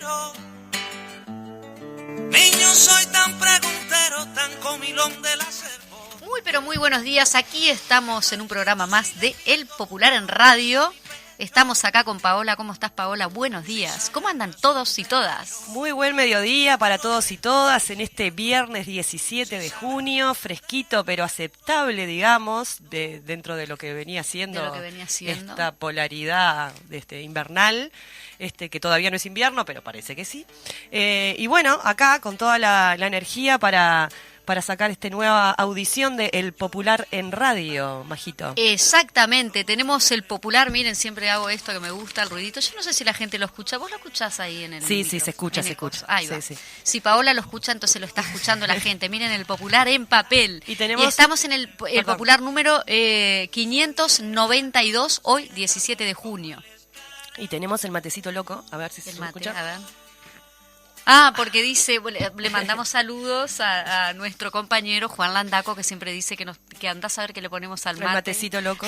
entero. Niño, soy tan preguntero, tan comilón del acervo. Muy pero muy buenos días, aquí estamos en un programa más de El Popular en Radio. Estamos acá con Paola. ¿Cómo estás, Paola? Buenos días. ¿Cómo andan todos y todas? Muy buen mediodía para todos y todas en este viernes 17 de junio, fresquito pero aceptable, digamos, dentro de lo que venía siendo, esta polaridad invernal, que todavía no es invierno, pero parece que sí. Y bueno, acá con toda la energía para sacar esta nueva audición de El Popular en Radio, Majito. Exactamente, tenemos El Popular, miren, siempre hago esto que me gusta, el ruidito. Yo no sé si la gente lo escucha, ¿vos lo escuchás ahí en el Sí, micro? Sí, se escucha, se escucha. Ahí va. Sí. Si Paola lo escucha, entonces lo está escuchando la gente. Miren, El Popular en papel. Y estamos en el Popular número 592, hoy 17 de junio. Y tenemos el matecito loco, a ver si se escucha. A ver. Ah, porque dice, le mandamos saludos a nuestro compañero Juan Landaco, que siempre dice que anda a saber que le ponemos al mate. El matecito loco.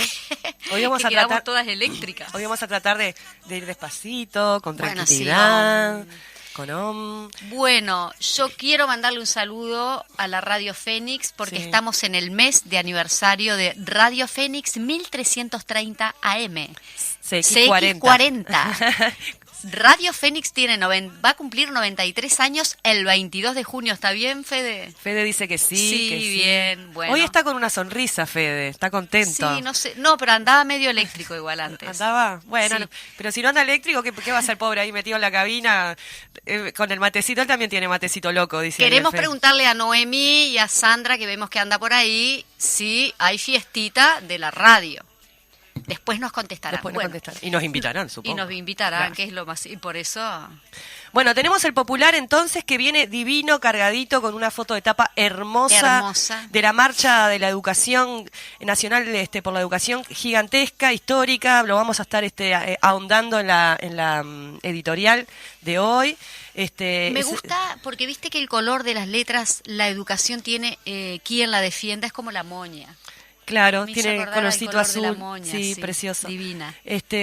Hoy vamos a tratar todas eléctricas. Hoy vamos a tratar de ir despacito, con tranquilidad. Bueno, yo quiero mandarle un saludo a la Radio Fénix porque estamos en el mes de aniversario de Radio Fénix 1330 AM. CX40. Radio Fénix va a cumplir 93 años el 22 de junio. ¿Está bien, Fede? Fede dice que sí. Sí, bien. Bueno. Hoy está con una sonrisa, Fede. Está contento. Sí, no sé. No, pero andaba medio eléctrico igual antes. ¿Andaba? Bueno, sí. No, pero si no anda eléctrico, ¿qué va a ser pobre ahí metido en la cabina con el matecito? Él también tiene matecito loco, dice. Queremos preguntarle a Noemí y a Sandra, que vemos que anda por ahí, si hay fiestita de la radio. Después nos contestarán. Y nos invitarán, supongo. Y nos invitarán, claro. Que es lo más... Y por eso... Bueno, tenemos El Popular entonces, que viene divino, cargadito, con una foto de tapa hermosa. De la marcha de la educación nacional, por la educación gigantesca, histórica. Lo vamos a estar ahondando en la editorial de hoy. Me gusta porque viste que el color de las letras, la educación tiene, quien la defienda, es como la moña. Claro, tiene colorcito azul, moña, sí, precioso. Divina.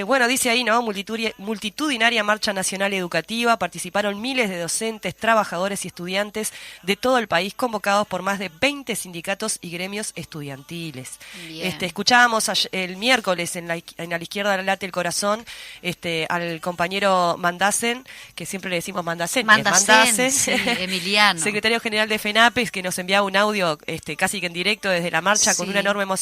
Bueno, dice ahí, ¿no? Multitudinaria marcha nacional educativa, participaron miles de docentes, trabajadores y estudiantes de todo el país, convocados por más de 20 sindicatos y gremios estudiantiles. Escuchábamos el miércoles a la izquierda late el corazón, al compañero Mandacen, que siempre le decimos Mandacen, sí, Emiliano. Secretario General de FENAPES, que nos enviaba un audio casi que en directo desde la marcha con una enorme emoción,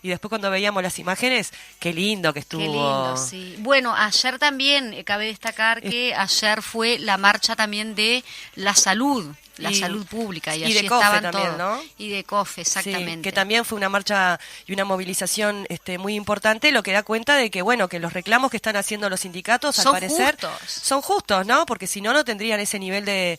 y después cuando veíamos las imágenes, qué lindo que estuvo. Qué lindo, sí. Bueno, ayer también, cabe destacar que ayer fue la marcha también de la salud. Salud pública, y allí de COFE estaban también, todos. ¿no? Y de COFE, exactamente. Sí, que también fue una marcha y una movilización muy importante, lo que da cuenta de que, bueno, que los reclamos que están haciendo los sindicatos, al parecer, son justos, ¿no? Porque si no, no tendrían ese nivel de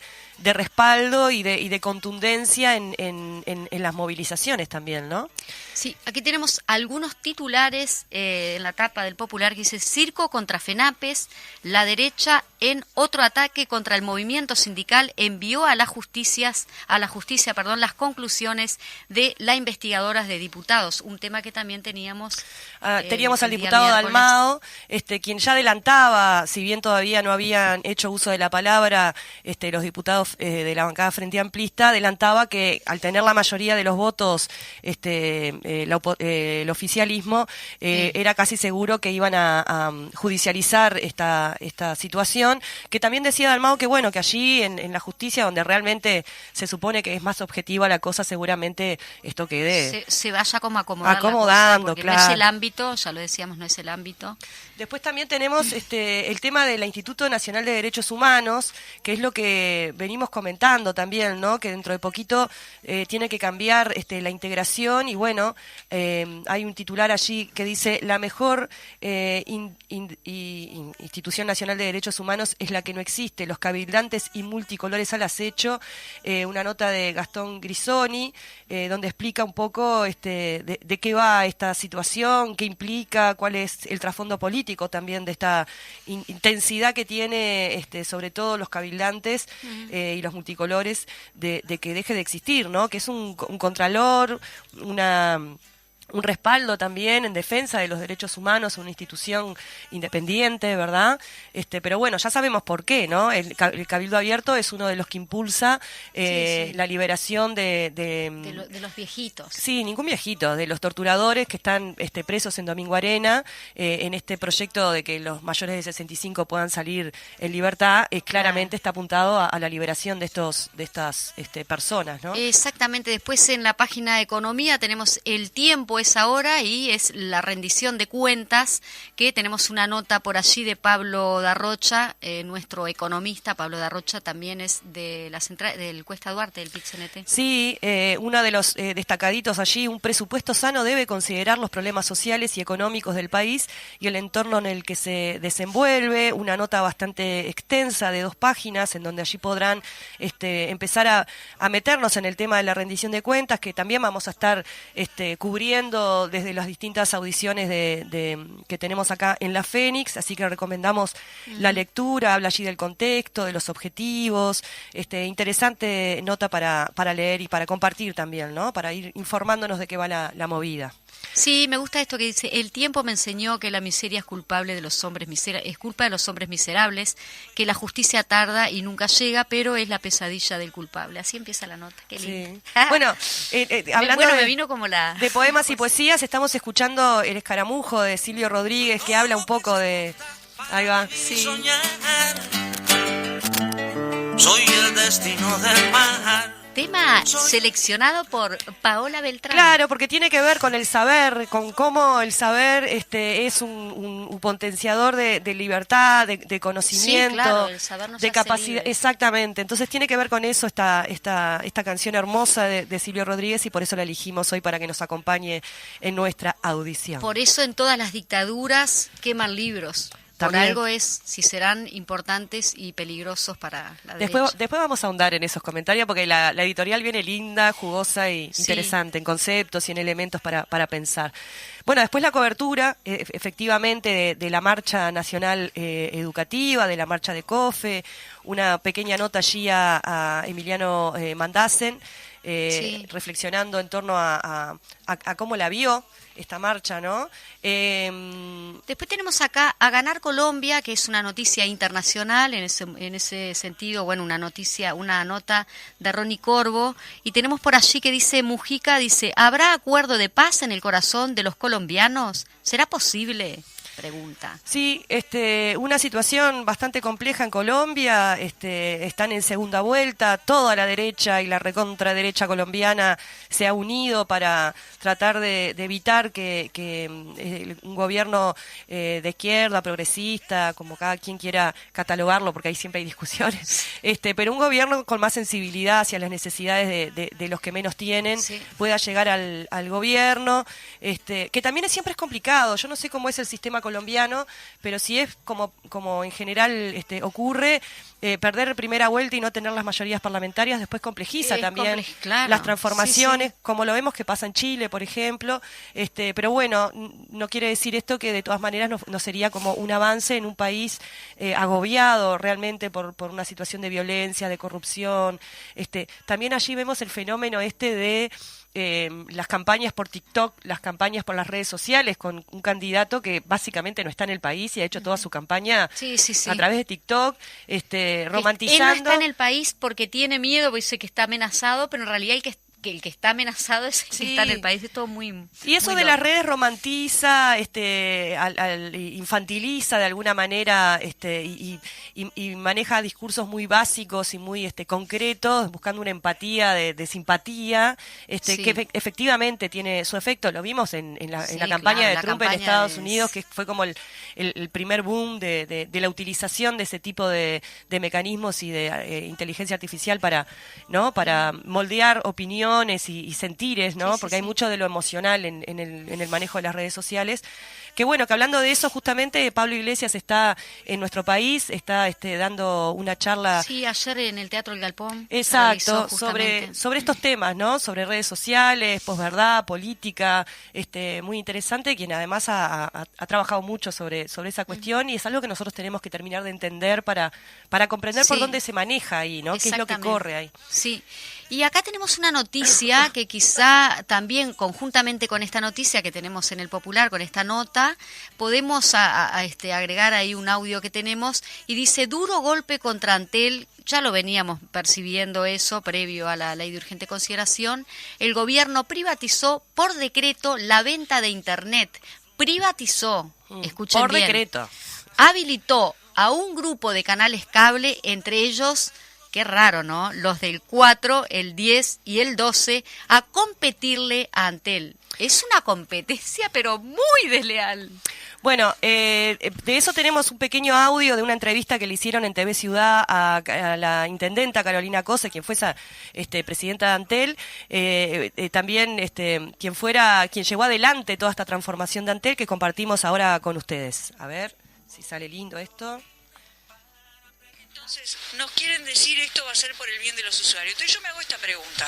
respaldo y de contundencia en las movilizaciones también, ¿no? Sí, aquí tenemos algunos titulares en la tapa del Popular que dice: circo contra FENAPES, la derecha en otro ataque contra el movimiento sindical envió a la justicia las conclusiones de las investigadoras de diputados, un tema que también teníamos. Teníamos al diputado Dalmao, quien ya adelantaba, si bien todavía no habían hecho uso de la palabra, los diputados de la bancada Frente Amplista, adelantaba que al tener la mayoría de los votos el oficialismo, era casi seguro que iban a judicializar esta situación, que también decía Dalmao que bueno, que allí en la justicia, donde realmente se supone que es más objetiva la cosa, seguramente esto quede se vaya como acomodando, claro. No es el ámbito, ya lo decíamos, no es el ámbito. Después también tenemos el tema del Instituto Nacional de Derechos Humanos, que es lo que venimos comentando también, ¿no? Que dentro de poquito tiene que cambiar la integración, y bueno, hay un titular allí que dice: la mejor institución nacional de derechos humanos es la que no existe, los cabildantes y multicolores al acecho. Una nota de Gastón Grisoni, donde explica un poco de qué va esta situación, qué implica, cuál es el trasfondo político también de esta intensidad que tiene sobre todo los cabildantes y los multicolores de que deje de existir, ¿no? Que es un contralor, un respaldo también en defensa de los derechos humanos, una institución independiente, ¿verdad? Pero bueno, ya sabemos por qué, ¿no? El Cabildo Abierto es uno de los que impulsa la liberación de los viejitos. Sí, ningún viejito, de los torturadores que están presos en Domingo Arena, en este proyecto de que los mayores de 65 puedan salir en libertad, claramente está apuntado a la liberación de estas personas, ¿no? Exactamente, después en la página de Economía tenemos el tiempo es ahora y es la rendición de cuentas, que tenemos una nota por allí de Pablo Darrocha, nuestro economista. Pablo Darrocha también es de la central del Cuesta Duarte, del PIT-CNT. Sí, uno de los destacaditos allí: un presupuesto sano debe considerar los problemas sociales y económicos del país y el entorno en el que se desenvuelve. Una nota bastante extensa de 2 páginas, en donde allí podrán empezar a meternos en el tema de la rendición de cuentas, que también vamos a estar cubriendo desde las distintas audiciones que tenemos acá en la Fénix, así que recomendamos la lectura. Habla allí del contexto, de los objetivos, interesante nota para leer y para compartir también, ¿no? Para ir informándonos de qué va la movida. Sí, me gusta esto que dice: el tiempo me enseñó que la miseria es culpable de los hombres es culpa de los hombres miserables, que la justicia tarda y nunca llega, pero es la pesadilla del culpable. Así empieza la nota. Qué lindo. Sí. Bueno, hablando me vino como de poemas y poesías, estamos escuchando El Escaramujo de Silvio Rodríguez, que habla un poco de... Ahí va. Sí. Soy el destino del mar. Tema seleccionado por Paola Beltrán. Claro, porque tiene que ver con el saber, con cómo el saber es un potenciador de libertad, de conocimiento, sí, claro, el saber nos de hace capacidad. libres. Exactamente. Entonces tiene que ver con eso esta canción hermosa de Silvio Rodríguez, y por eso la elegimos hoy para que nos acompañe en nuestra audición. Por eso en todas las dictaduras queman libros. También. Por algo es si serán importantes y peligrosos para la Después derecha. vamos a ahondar en esos comentarios, porque la editorial viene linda, jugosa y interesante, en conceptos y en elementos para pensar. Bueno, después la cobertura, efectivamente, de la Marcha Nacional Educativa, de la Marcha de COFE, una pequeña nota allí a Emiliano Mandasen, reflexionando en torno a cómo la vio esta marcha, ¿no? Después tenemos acá a Ganar Colombia, que es una noticia internacional en ese sentido, bueno, una nota de Ronnie Corvo, y tenemos por allí que dice Mujica, dice: ¿habrá acuerdo de paz en el corazón de los colombianos? ¿Será posible? Pregunta. Sí, una situación bastante compleja en Colombia. Están en segunda vuelta, toda la derecha y la recontraderecha colombiana se ha unido para tratar de evitar que un gobierno de izquierda, progresista, como cada quien quiera catalogarlo, porque ahí siempre hay discusiones, pero un gobierno con más sensibilidad hacia las necesidades de los que menos tienen, pueda llegar al gobierno, que también siempre es complicado. Yo no sé cómo es el sistema colombiano, pero si es como en general ocurre, perder primera vuelta y no tener las mayorías parlamentarias después complejiza también las transformaciones, como lo vemos que pasa en Chile, por ejemplo, pero bueno, no quiere decir esto que de todas maneras no sería como un avance en un país agobiado realmente por una situación de violencia, de corrupción. También allí vemos el fenómeno de las campañas por TikTok, las campañas por las redes sociales, con un candidato que básicamente no está en el país y ha hecho toda su campaña a través de TikTok, romantizando. Él no está en el país porque tiene miedo, porque dice que está amenazado, pero en realidad el que está amenazado es el que está en el país. Es todo muy... Y eso muy de las redes romantiza, infantiliza de alguna manera, y maneja discursos muy básicos y muy concretos, buscando una empatía de simpatía, que efectivamente tiene su efecto. Lo vimos en la campaña de Trump en Estados Unidos, que fue como el primer boom de la utilización de ese tipo de mecanismos y de inteligencia artificial para moldear opiniones y sentires, ¿no? Porque hay mucho de lo emocional en el manejo de las redes sociales. Que bueno, que hablando de eso, justamente Pablo Iglesias está en nuestro país, está dando una charla. Sí, ayer en el Teatro El Galpón. Exacto, sobre estos temas, ¿no? Sobre redes sociales, posverdad, política, muy interesante, quien además ha trabajado mucho sobre esa cuestión, y es algo que nosotros tenemos que terminar de entender para comprender por dónde se maneja ahí, ¿no? Qué es lo que corre ahí. Sí. Y acá tenemos una noticia que quizá también conjuntamente con esta noticia que tenemos en el Popular, con esta nota, podemos agregar ahí un audio que tenemos y dice: duro golpe contra Antel. Ya lo veníamos percibiendo eso previo a la ley de urgente consideración. El gobierno privatizó por decreto la venta de Internet. Privatizó, escuchen por bien. Por decreto. Habilitó a un grupo de canales cable, entre ellos, qué raro, ¿no?, los del 4, el 10 y el 12, a competirle a Antel. Es una competencia, pero muy desleal. Bueno, de eso tenemos un pequeño audio de una entrevista que le hicieron en TV Ciudad a la intendenta Carolina Cose, quien fue presidenta de Antel, también quien llevó adelante toda esta transformación de Antel que compartimos ahora con ustedes. A ver si sale lindo esto. Entonces, nos quieren decir esto va a ser por el bien de los usuarios. Entonces yo me hago esta pregunta.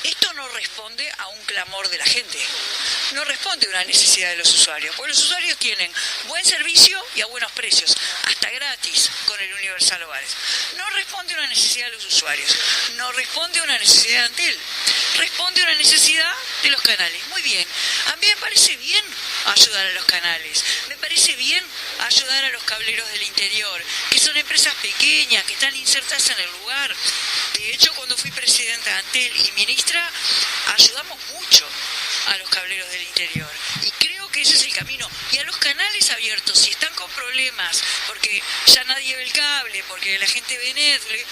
Esto no responde a un clamor de la gente, no responde a una necesidad de los usuarios, porque los usuarios tienen buen servicio y a buenos precios, hasta gratis con el Universal Hogares. No responde a una necesidad de los usuarios, no responde a una necesidad de Antel, responde a una necesidad de los canales. Muy bien, a mí me parece bien ayudar a los canales, me parece bien ayudar a los cableros del interior, que son empresas pequeñas, que están insertas en el lugar. De hecho, cuando fui presidenta de Antel y ministra, ayudamos mucho a los cableros del interior. Y creo que ese es el camino. Y a los canales abiertos, si están con problemas, porque ya nadie ve el cable, porque la gente ve Netflix,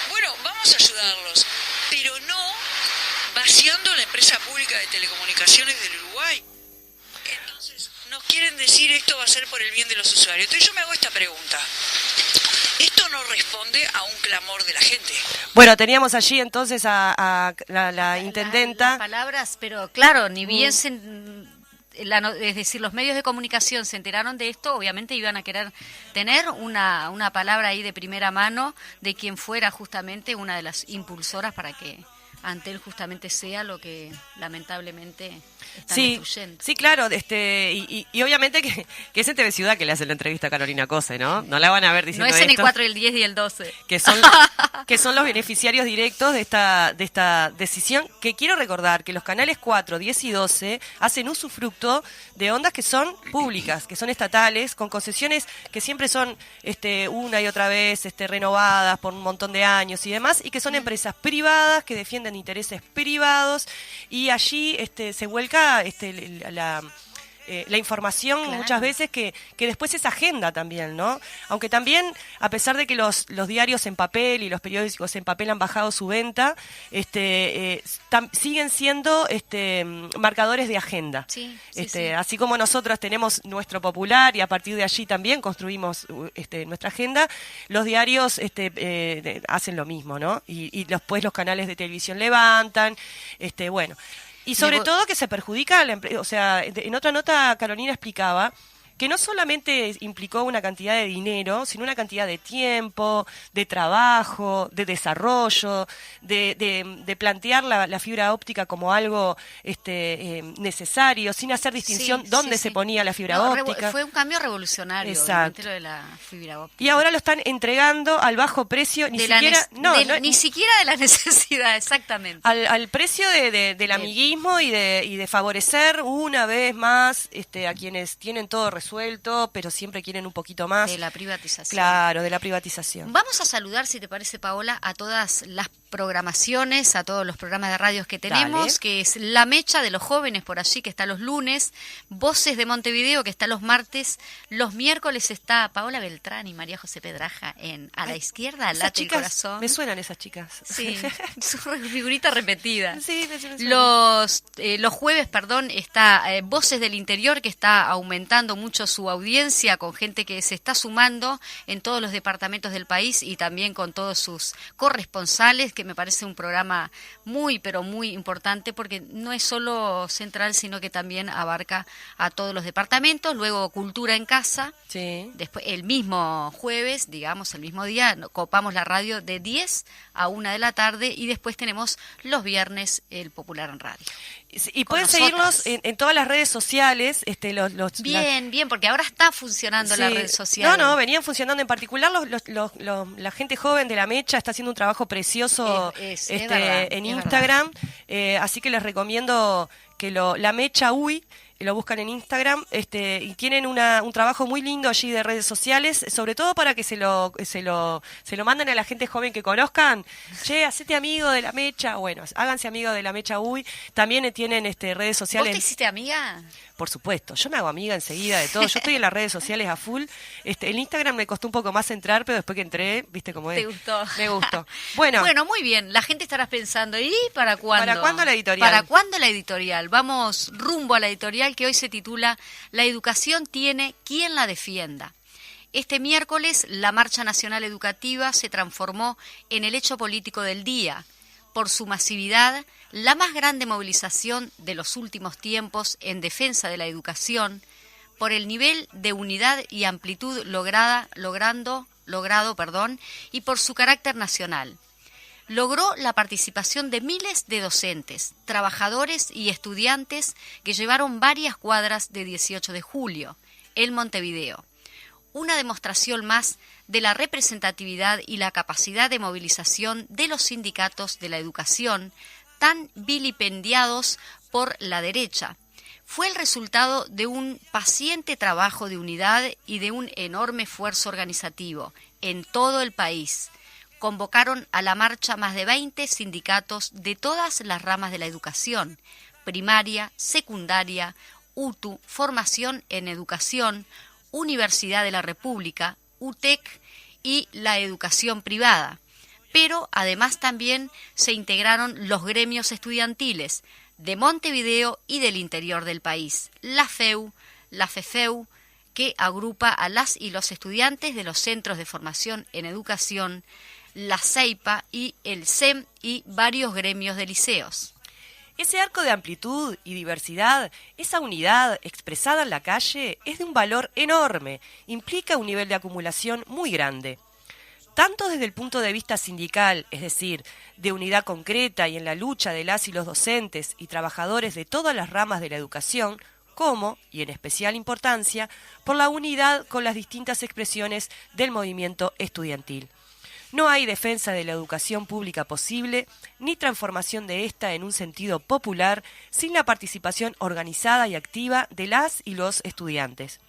bueno, vamos a ayudarlos. Pero no vaciando la empresa pública de telecomunicaciones del Uruguay. Entonces, nos quieren decir esto va a ser por el bien de los usuarios. Entonces yo me hago esta pregunta. Esto no responde a un clamor de la gente. Bueno, teníamos allí entonces a la intendenta. Las palabras, pero claro, ni bien es decir, los medios de comunicación se enteraron de esto, obviamente iban a querer tener una palabra ahí de primera mano de quien fuera justamente una de las impulsoras para que Antel justamente sea lo que lamentablemente están destruyendo. Sí, claro, y obviamente que es en TV Ciudad que le hacen la entrevista a Carolina Cose, ¿no? No la van a ver diciendo no es en el 4, el 10 y el 12. Que son los beneficiarios directos de esta decisión, que quiero recordar que los canales 4, 10 y 12 hacen usufructo de ondas que son públicas, que son estatales, con concesiones que siempre son una y otra vez renovadas por un montón de años y demás, y que son empresas privadas que defienden intereses privados, y allí se vuelca la información, claro, muchas veces que después es agenda también, ¿no? Aunque también, a pesar de que los diarios en papel y los periódicos en papel han bajado su venta, siguen siendo marcadores de agenda. Sí, sí. Así como nosotros tenemos nuestro Popular y a partir de allí también construimos nuestra agenda, los diarios hacen lo mismo, ¿no? Y después los canales de televisión levantan, bueno. Y sobre todo que se perjudica a la empresa. O sea, en otra nota Carolina explicaba que no solamente implicó una cantidad de dinero, sino una cantidad de tiempo, de trabajo, de desarrollo, de plantear la fibra óptica como algo necesario, sin hacer distinción dónde se ponía la fibra óptica. Fue un cambio revolucionario. Exacto. Lo de la fibra óptica. Y ahora lo están entregando al bajo precio, ni siquiera de la necesidad, exactamente. Al precio del amiguismo y de favorecer una vez más a quienes tienen todo resuelto, pero siempre quieren un poquito más. De la privatización. Claro, de la privatización. Vamos a saludar, si te parece, Paola, a todas las programaciones, a todos los programas de radios que tenemos. Dale. Que es La Mecha de los Jóvenes por allí, que está los lunes, Voces de Montevideo, que está los martes, los miércoles está Paola Beltrán y María José Pedraja en A la Izquierda, Late el Corazón. Me suenan esas chicas. Sí, su figurita repetida. Sí, los jueves, está Voces del Interior, que está aumentando mucho su audiencia con gente que se está sumando en todos los departamentos del país y también con todos sus corresponsales, que me parece un programa muy, pero muy importante porque no es solo central, sino que también abarca a todos los departamentos. Luego Cultura en Casa. Sí. Después, el mismo jueves, el mismo día, copamos la radio de 10 a 1 de la tarde y después tenemos los viernes el Popular en Radio. Y pueden seguirnos en todas las redes sociales. Bien, porque ahora está funcionando las redes sociales. No, venían funcionando. En particular, la gente joven de La Mecha está haciendo un trabajo precioso famoso en Instagram, así que les recomiendo que La Mecha Uy, lo buscan en Instagram, y tienen un trabajo muy lindo allí de redes sociales, sobre todo para que se lo manden a la gente joven que conozcan. Che, hacete amigo de La Mecha. Bueno, háganse amigo de La Mecha Uy. También tienen redes sociales. ¿Vos te hiciste amiga? Por supuesto, yo me hago amiga enseguida de todo. Yo estoy en las redes sociales a full. El Instagram me costó un poco más entrar, pero después que entré, viste cómo es. ¿Te gustó? Me gustó. Bueno, muy bien. La gente estará pensando, ¿y para cuándo? ¿Para cuándo la editorial? ¿Para cuándo la editorial? Vamos rumbo a la editorial que hoy se titula La educación tiene quien la defienda. Este miércoles, la Marcha Nacional Educativa se transformó en el hecho político del día. Por su masividad, la más grande movilización de los últimos tiempos en defensa de la educación, por el nivel de unidad y amplitud logrado, y por su carácter nacional. Logró la participación de miles de docentes, trabajadores y estudiantes que llevaron varias cuadras de 18 de julio, en Montevideo. Una demostración más de la representatividad y la capacidad de movilización de los sindicatos de la educación, tan vilipendiados por la derecha. Fue el resultado de un paciente trabajo de unidad y de un enorme esfuerzo organizativo en todo el país. Convocaron a la marcha más de 20 sindicatos de todas las ramas de la educación, primaria, secundaria, UTU, formación en educación, Universidad de la República, UTEC y la educación privada. Pero además también se integraron los gremios estudiantiles de Montevideo y del interior del país, la FEU, la FEFEU, que agrupa a las y los estudiantes de los centros de formación en educación, la CEIPA y el SEM y varios gremios de liceos. Ese arco de amplitud y diversidad, esa unidad expresada en la calle, es de un valor enorme, implica un nivel de acumulación muy grande. Tanto desde el punto de vista sindical, es decir, de unidad concreta y en la lucha de las y los docentes y trabajadores de todas las ramas de la educación, como, y en especial importancia, por la unidad con las distintas expresiones del movimiento estudiantil. No hay defensa de la educación pública posible, ni transformación de esta en un sentido popular, sin la participación organizada y activa de las y los estudiantes.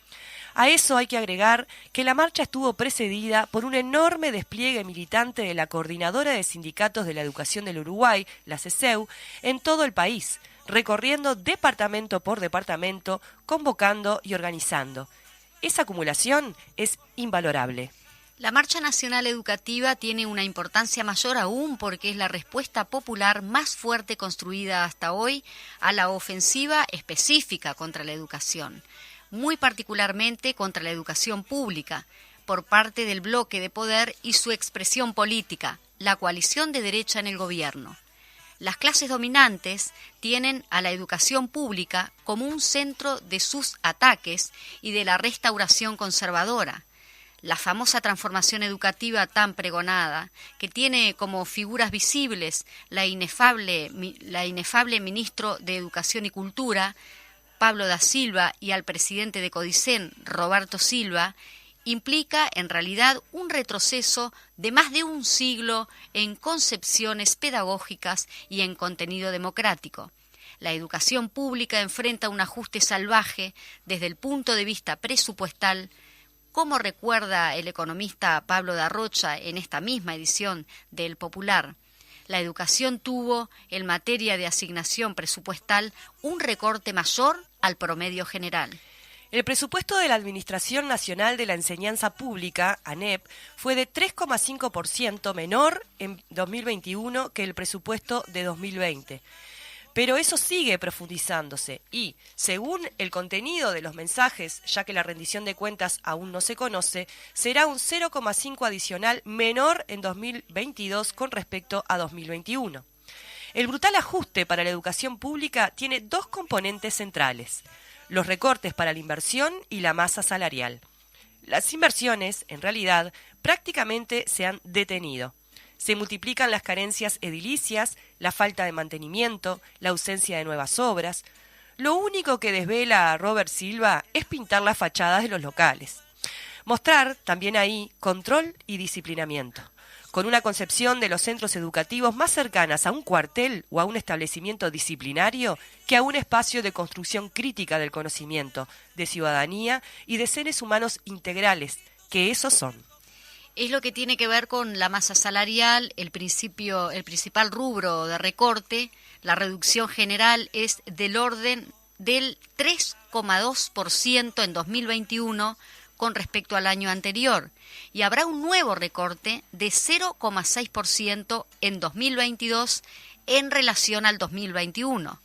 A eso hay que agregar que la marcha estuvo precedida por un enorme despliegue militante de la Coordinadora de Sindicatos de la Educación del Uruguay, la CESEU, en todo el país, recorriendo departamento por departamento, convocando y organizando. Esa acumulación es invalorable. La Marcha Nacional Educativa tiene una importancia mayor aún porque es la respuesta popular más fuerte construida hasta hoy a la ofensiva específica contra la educación, muy particularmente contra la educación pública, por parte del bloque de poder y su expresión política, la coalición de derecha en el gobierno. Las clases dominantes tienen a la educación pública como un centro de sus ataques y de la restauración conservadora. La famosa transformación educativa tan pregonada, que tiene como figuras visibles la inefable ministro de Educación y Cultura, Pablo da Silva, y al presidente de Codicen, Roberto Silva, implica en realidad un retroceso de más de un siglo en concepciones pedagógicas y en contenido democrático. La educación pública enfrenta un ajuste salvaje desde el punto de vista presupuestal. Como recuerda el economista Pablo da Rocha en esta misma edición de El Popular, la educación tuvo, en materia de asignación presupuestal, un recorte mayor al promedio general. El presupuesto de la Administración Nacional de la Enseñanza Pública, ANEP, fue de 3,5% menor en 2021 que el presupuesto de 2020. Pero eso sigue profundizándose y, según el contenido de los mensajes, ya que la rendición de cuentas aún no se conoce, será un 0,5 adicional menor en 2022 con respecto a 2021. El brutal ajuste para la educación pública tiene dos componentes centrales: los recortes para la inversión y la masa salarial. Las inversiones, en realidad, prácticamente se han detenido. Se multiplican las carencias edilicias, la falta de mantenimiento, la ausencia de nuevas obras. Lo único que desvela a Robert Silva es pintar las fachadas de los locales. Mostrar también ahí control y disciplinamiento. con una concepción de los centros educativos más cercanas a un cuartel o a un establecimiento disciplinario que a un espacio de construcción crítica del conocimiento, de ciudadanía y de seres humanos integrales, que esos son. Es lo que tiene que ver con la masa salarial, el principal rubro de recorte. La reducción general es del orden del 3,2% en 2021 con respecto al año anterior, y habrá un nuevo recorte de 0,6% en 2022 en relación al 2021.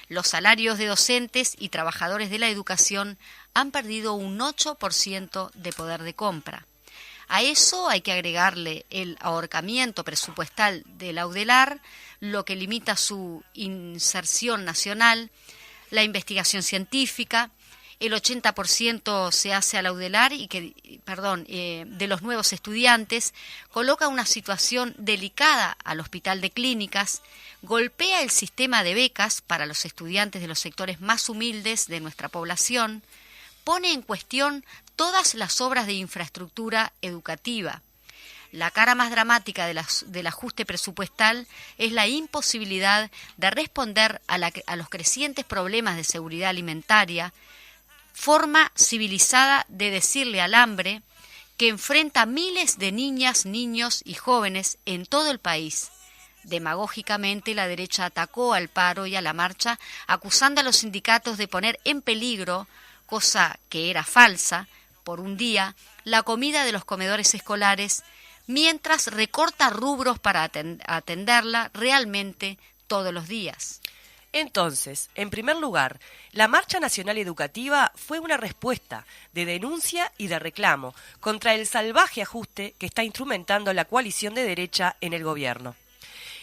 Los salarios de docentes y trabajadores de la educación han perdido un 8% de poder de compra. A eso hay que agregarle el ahorcamiento presupuestal del AUDELAR, lo que limita su inserción nacional, la investigación científica. El 80% se hace al AUDELAR de los nuevos estudiantes, coloca una situación delicada al Hospital de Clínicas, golpea el sistema de becas para los estudiantes de los sectores más humildes de nuestra población, pone en cuestión todas las obras de infraestructura educativa. La cara más dramática del ajuste presupuestal es la imposibilidad de responder a los crecientes problemas de seguridad alimentaria, forma civilizada de decirle al hambre que enfrenta a miles de niñas, niños y jóvenes en todo el país. Demagógicamente, la derecha atacó al paro y a la marcha, acusando a los sindicatos de poner en peligro, cosa que era falsa, por un día, la comida de los comedores escolares, mientras recorta rubros para atenderla realmente todos los días. Entonces, en primer lugar, la Marcha Nacional Educativa fue una respuesta de denuncia y de reclamo contra el salvaje ajuste que está instrumentando la coalición de derecha en el gobierno.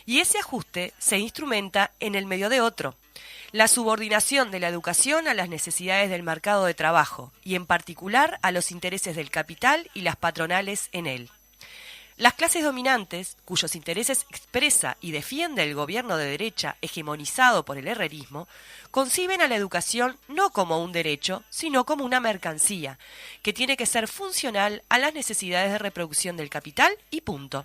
Y ese ajuste se instrumenta en el medio de otro: la subordinación de la educación a las necesidades del mercado de trabajo y en particular a los intereses del capital y las patronales en él. Las clases dominantes, cuyos intereses expresa y defiende el gobierno de derecha hegemonizado por el herrerismo, conciben a la educación no como un derecho, sino como una mercancía, que tiene que ser funcional a las necesidades de reproducción del capital y punto.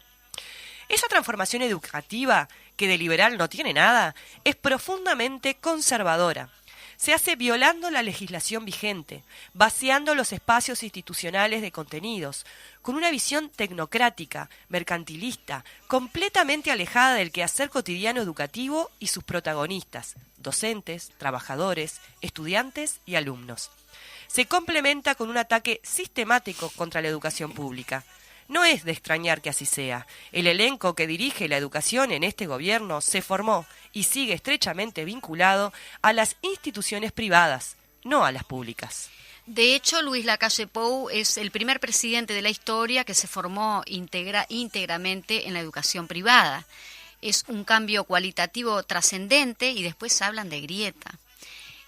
Esa transformación educativa, que de liberal no tiene nada, es profundamente conservadora. Se hace violando la legislación vigente, vaciando los espacios institucionales de contenidos, con una visión tecnocrática, mercantilista, completamente alejada del quehacer cotidiano educativo y sus protagonistas, docentes, trabajadores, estudiantes y alumnos. Se complementa con un ataque sistemático contra la educación pública. No es de extrañar que así sea. El elenco que dirige la educación en este gobierno se formó y sigue estrechamente vinculado a las instituciones privadas, no a las públicas. De hecho, Luis Lacalle Pou es el primer presidente de la historia que se formó íntegramente en la educación privada. Es un cambio cualitativo trascendente y después hablan de grieta.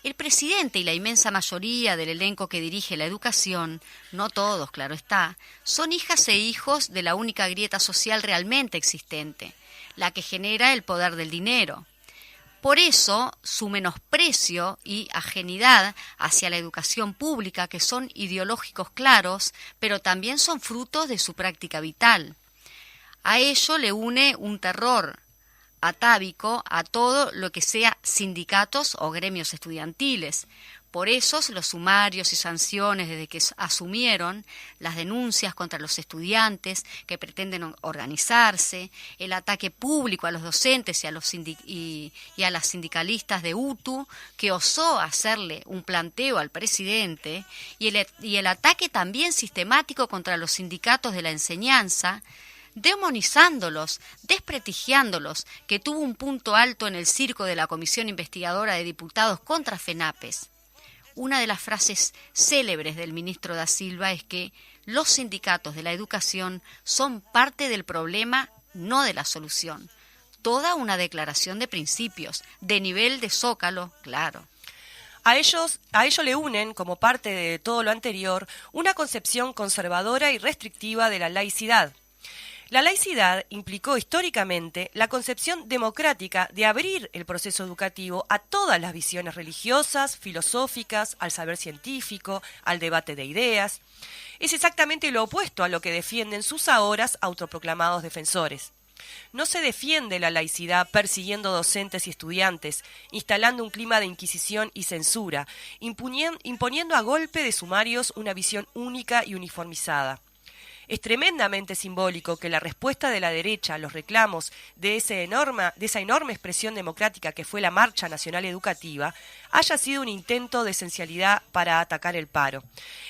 El presidente y la inmensa mayoría del elenco que dirige la educación, no todos, claro está, son hijas e hijos de la única grieta social realmente existente, la que genera el poder del dinero. Por eso, su menosprecio y ajenidad hacia la educación pública, que son ideológicos claros, pero también son frutos de su práctica vital. A ello le une un terror atávico a todo lo que sea sindicatos o gremios estudiantiles. Por eso los sumarios y sanciones desde que asumieron, las denuncias contra los estudiantes que pretenden organizarse, el ataque público a los docentes y a las sindicalistas de UTU, que osó hacerle un planteo al presidente, y el ataque también sistemático contra los sindicatos de la enseñanza, demonizándolos, desprestigiándolos, que tuvo un punto alto en el circo de la Comisión Investigadora de Diputados contra FENAPES. Una de las frases célebres del ministro Da Silva es que los sindicatos de la educación son parte del problema, no de la solución. Toda una declaración de principios, de nivel de Zócalo, claro. A ello le unen, como parte de todo lo anterior, una concepción conservadora y restrictiva de la laicidad. La laicidad implicó históricamente la concepción democrática de abrir el proceso educativo a todas las visiones religiosas, filosóficas, al saber científico, al debate de ideas. Es exactamente lo opuesto a lo que defienden sus ahora autoproclamados defensores. No se defiende la laicidad persiguiendo docentes y estudiantes, instalando un clima de inquisición y censura, imponiendo a golpe de sumarios una visión única y uniformizada. Es tremendamente simbólico que la respuesta de la derecha a los reclamos de esa enorme expresión democrática que fue la Marcha Nacional Educativa haya sido un intento de esencialidad para atacar el paro,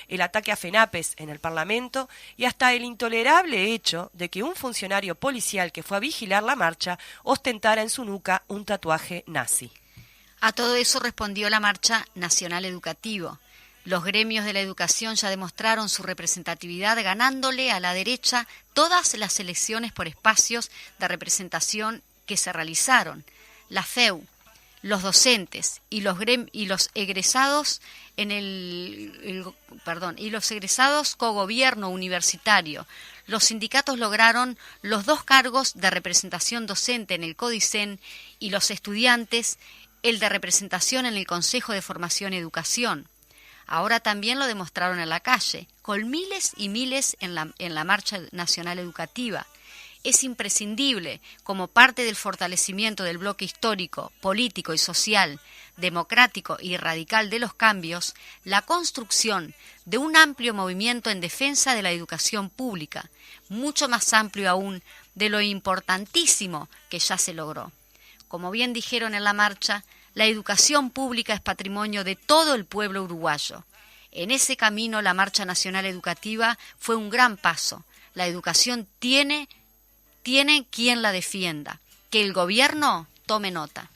el ataque a FENAPES en el Parlamento y hasta el intolerable hecho de que un funcionario policial que fue a vigilar la marcha ostentara en su nuca un tatuaje nazi. A todo eso respondió la Marcha Nacional Educativa. Los gremios de la educación ya demostraron su representatividad ganándole a la derecha todas las elecciones por espacios de representación que se realizaron. La FEU, los docentes y los egresados y los egresados cogobierno universitario. Los sindicatos lograron los 2 cargos de representación docente en el CODICEN y los estudiantes el de representación en el Consejo de Formación y Educación. Ahora también lo demostraron en la calle, con miles y miles en la Marcha Nacional Educativa. Es imprescindible, como parte del fortalecimiento del bloque histórico, político y social, democrático y radical de los cambios, la construcción de un amplio movimiento en defensa de la educación pública, mucho más amplio aún de lo importantísimo que ya se logró. Como bien dijeron en la marcha, la educación pública es patrimonio de todo el pueblo uruguayo. En ese camino, la Marcha Nacional Educativa fue un gran paso. La educación tiene quien la defienda. Que el gobierno tome nota.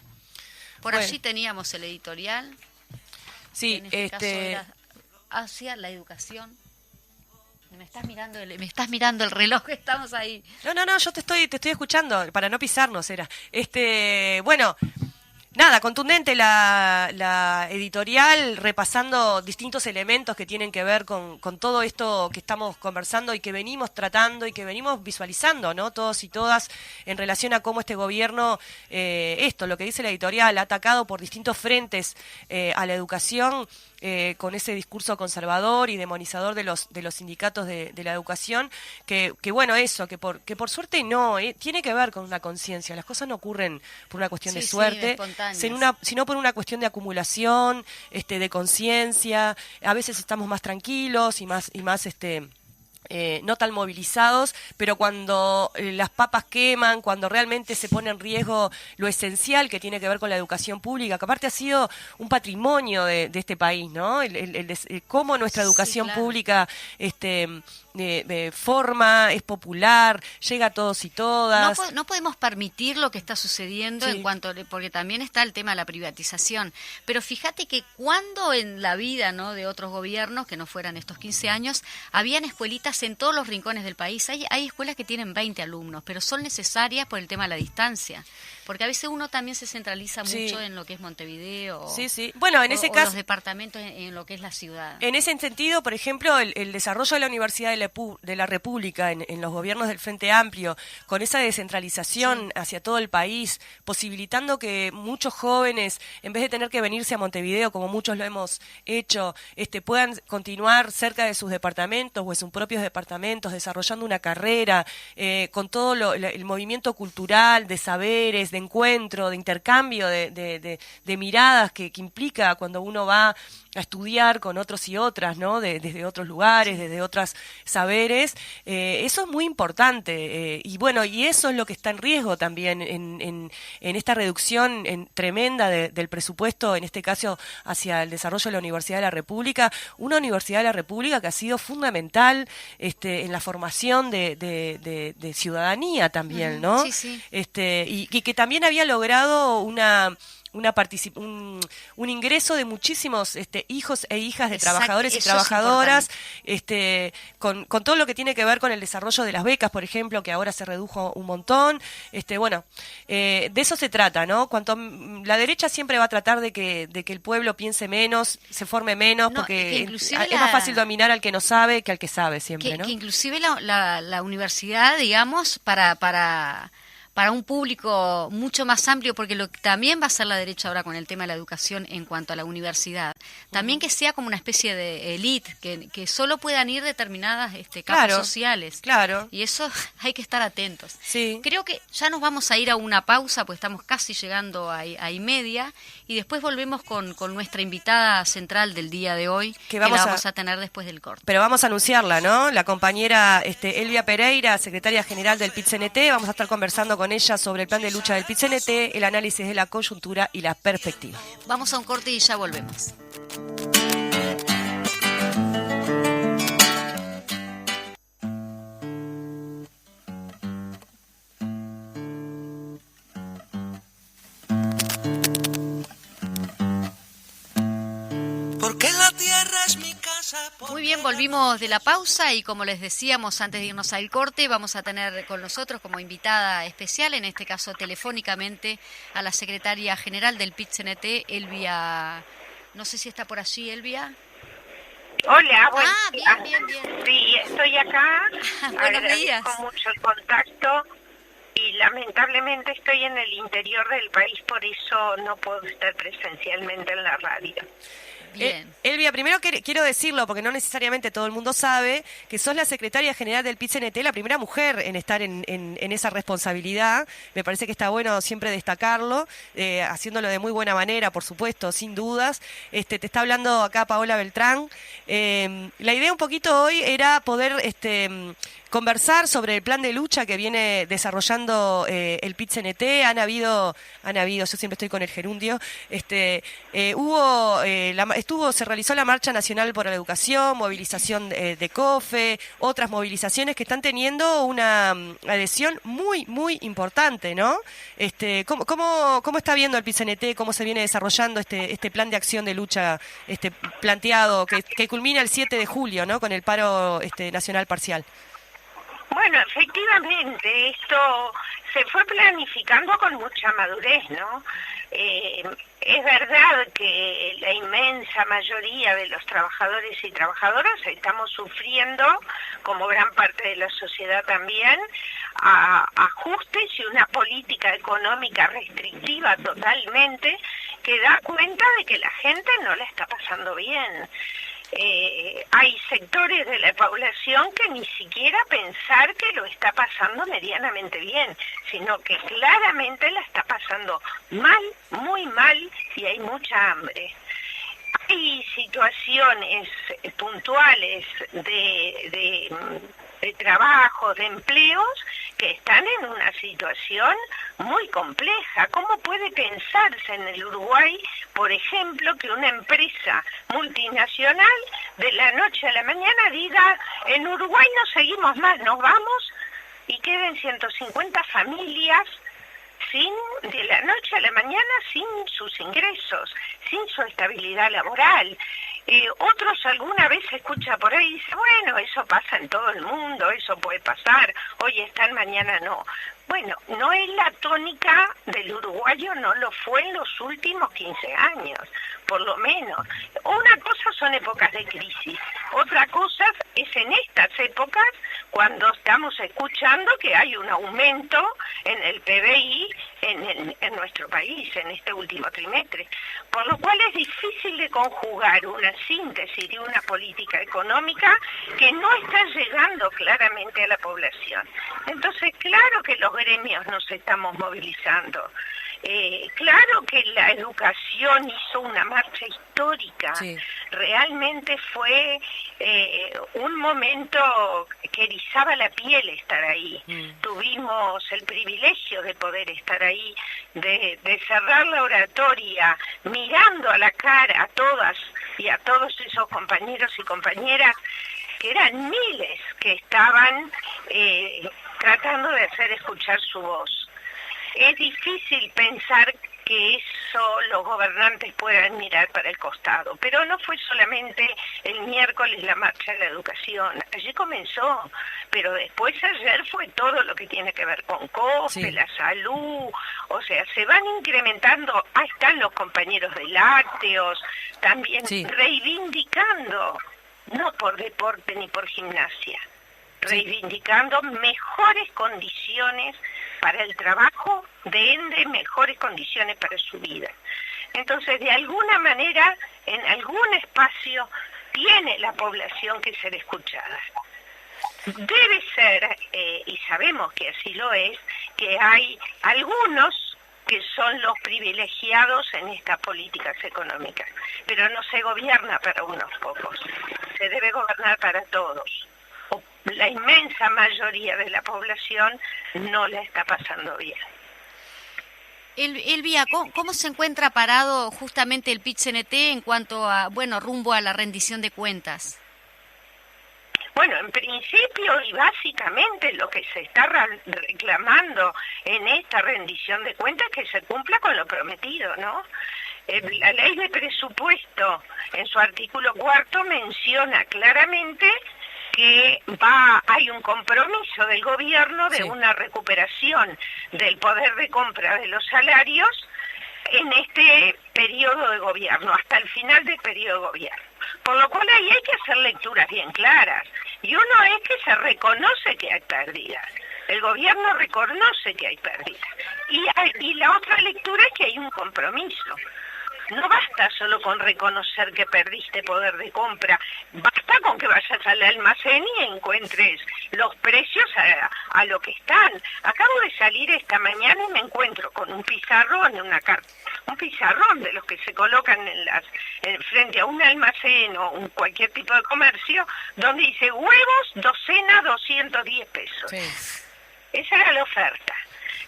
Por allí teníamos el editorial. Sí, en este caso era hacia la educación. Me estás mirando el reloj, estamos ahí. No, yo te estoy escuchando, para no pisarnos era. Bueno, nada, contundente la editorial, repasando distintos elementos que tienen que ver con todo esto que estamos conversando y que venimos tratando y que venimos visualizando, ¿no? Todos y todas, en relación a cómo este gobierno, lo que dice la editorial, ha atacado por distintos frentes a la educación, con ese discurso conservador y demonizador de los sindicatos de la educación, que por suerte no, tiene que ver con una conciencia. Las cosas no ocurren por una cuestión de suerte, sino por una cuestión de acumulación, de conciencia. A veces estamos más tranquilos y más no tan movilizados, pero cuando las papas queman, cuando realmente se pone en riesgo lo esencial que tiene que ver con la educación pública, que aparte ha sido un patrimonio de este país, ¿no? Cómo nuestra educación pública forma, es popular, llega a todos y todas. No podemos permitir lo que está sucediendo porque también está el tema de la privatización. Pero fíjate que cuando en la vida, ¿no?, de otros gobiernos, que no fueran estos 15 años, habían escuelitas en todos los rincones del país. Hay escuelas que tienen 20 alumnos, pero son necesarias por el tema de la distancia. Porque a veces uno también se centraliza mucho en lo que es Montevideo Bueno, en ese caso, los departamentos en lo que es la ciudad. En ese sentido, por ejemplo, el desarrollo de la Universidad de la República en los gobiernos del Frente Amplio, con esa descentralización hacia todo el país, posibilitando que muchos jóvenes, en vez de tener que venirse a Montevideo, como muchos lo hemos hecho, puedan continuar cerca de sus departamentos o en sus propios departamentos, desarrollando una carrera, con todo el movimiento cultural, de saberes, de encuentro, de intercambio, de miradas que implica cuando uno va a estudiar con otros y otras, ¿no? Desde otros lugares, desde otros saberes. Eso es muy importante. Y eso es lo que está en riesgo también en esta reducción tremenda del presupuesto, en este caso hacia el desarrollo de la Universidad de la República. Una Universidad de la República que ha sido fundamental en la formación de ciudadanía también, ¿no? Sí. Y que también había logrado una un ingreso de muchísimos hijos e hijas de trabajadores y trabajadoras, con todo lo que tiene que ver con el desarrollo de las becas, por ejemplo, que ahora se redujo un montón. De eso se trata, ¿no? La derecha siempre va a tratar de que el pueblo piense menos, se forme menos, porque es más fácil dominar al que no sabe que al que sabe siempre, ¿no? Que inclusive la universidad, digamos, para un público mucho más amplio, porque lo que también va a hacer la derecha ahora con el tema de la educación en cuanto a la universidad, también que sea como una especie de élite, que solo puedan ir determinadas capas sociales. Claro. Y eso hay que estar atentos. Sí. Creo que ya nos vamos a ir a una pausa, pues estamos casi llegando a y media, y después volvemos con nuestra invitada central del día de hoy, que la vamos a tener después del corte. Pero vamos a anunciarla, ¿no? La compañera Elvia Pereira, secretaria general del PIT-CNT, vamos a estar conversando con ella sobre el plan de lucha del PIT-CNT, el análisis de la coyuntura y la perspectiva. Vamos a un corte y ya volvemos. Porque la tierra es mi casa. Muy bien, volvimos de la pausa y como les decíamos antes de irnos al corte, vamos a tener con nosotros como invitada especial, en este caso telefónicamente, a la secretaria general del PIT-CNT, Elvia. No sé si está por allí, Elvia. Hola, bien. Sí, estoy acá. Buenos días. Agradezco mucho el contacto y lamentablemente estoy en el interior del país, por eso no puedo estar presencialmente en la radio. Bien. Elvia, primero quiero decirlo, porque no necesariamente todo el mundo sabe, que sos la secretaria general del PIT-CNT, la primera mujer en estar en esa responsabilidad. Me parece que está bueno siempre destacarlo, haciéndolo de muy buena manera, por supuesto, sin dudas. Te está hablando acá Paola Beltrán. La idea un poquito hoy era poder conversar sobre el plan de lucha que viene desarrollando el PIT-CNT. Yo siempre estoy con el gerundio. Se realizó la Marcha Nacional por la Educación, movilización de COFE, otras movilizaciones que están teniendo una adhesión muy, muy importante, ¿no? ¿Cómo está viendo el PIT-CNT, cómo se viene desarrollando este plan de acción de lucha planteado, que culmina el 7 de julio, ¿no? Con el paro nacional parcial? Bueno, efectivamente, esto se fue planificando con mucha madurez, ¿no? Es verdad que la inmensa mayoría de los trabajadores y trabajadoras estamos sufriendo, como gran parte de la sociedad también, ajustes y una política económica restrictiva totalmente que da cuenta de que la gente no la está pasando bien. Hay sectores de la población que ni siquiera pensar que lo está pasando medianamente bien, sino que claramente la está pasando mal, muy mal, y hay mucha hambre. Hay situaciones puntuales de trabajo, de empleos, que están en una situación muy compleja. ¿Cómo puede pensarse en el Uruguay, por ejemplo, que una empresa multinacional de la noche a la mañana diga, en Uruguay no seguimos más, nos vamos, y queden 150 familias de la noche a la mañana sin sus ingresos, sin su estabilidad laboral? Otros alguna vez se escucha por ahí y dice, bueno, eso pasa en todo el mundo, eso puede pasar, hoy están, mañana no. Bueno, no es la tónica del uruguayo, no lo fue en los últimos 15 años, por lo menos. Una cosa son épocas de crisis, otra cosa es en estas épocas cuando estamos escuchando que hay un aumento en el PBI en nuestro país en este último trimestre, por lo cual es difícil de conjugar una síntesis de una política económica que no está llegando claramente a la población. Entonces, claro que los gremios nos estamos movilizando. Claro que la educación hizo una marcha histórica. Sí. Realmente fue un momento que erizaba la piel estar ahí. Tuvimos el privilegio de poder estar ahí, de cerrar la oratoria, mirando a la cara a todas y a todos esos compañeros y compañeras, que eran miles que estaban tratando de hacer escuchar su voz. Es difícil pensar que eso los gobernantes puedan mirar para el costado. Pero no fue solamente el miércoles la marcha de la educación, allí comenzó, pero después ayer fue todo lo que tiene que ver con COSPE, la salud, o sea, se van incrementando, ahí están los compañeros de lácteos, también reivindicando, no por deporte ni por gimnasia, reivindicando mejores condiciones para el trabajo, de ende mejores condiciones para su vida. Entonces, de alguna manera, en algún espacio, tiene la población que ser escuchada. Debe ser, y sabemos que así lo es, que hay algunos que son los privilegiados en estas políticas económicas, pero no se gobierna para unos pocos, se debe gobernar para todos. La inmensa mayoría de la población no la está pasando bien. Elvia, ¿cómo se encuentra parado justamente el PIT-CNT en cuanto a, rumbo a la rendición de cuentas? Bueno, en principio y básicamente lo que se está reclamando en esta rendición de cuentas es que se cumpla con lo prometido, ¿no? La ley de presupuesto, en su artículo 4, menciona claramente que hay un compromiso del gobierno de una recuperación del poder de compra de los salarios en este periodo de gobierno, hasta el final del periodo de gobierno. Por lo cual ahí hay que hacer lecturas bien claras. Y uno es que se reconoce que hay pérdidas. El gobierno reconoce que hay pérdidas. Y la otra lectura es que hay un compromiso. No basta solo con reconocer que perdiste poder de compra, basta con que vayas al almacén y encuentres los precios a lo que están. Acabo de salir esta mañana y me encuentro con un pizarrón, un pizarrón de los que se colocan frente a un almacén o cualquier tipo de comercio, donde dice huevos, docena, 210 pesos. Sí. Esa era la oferta.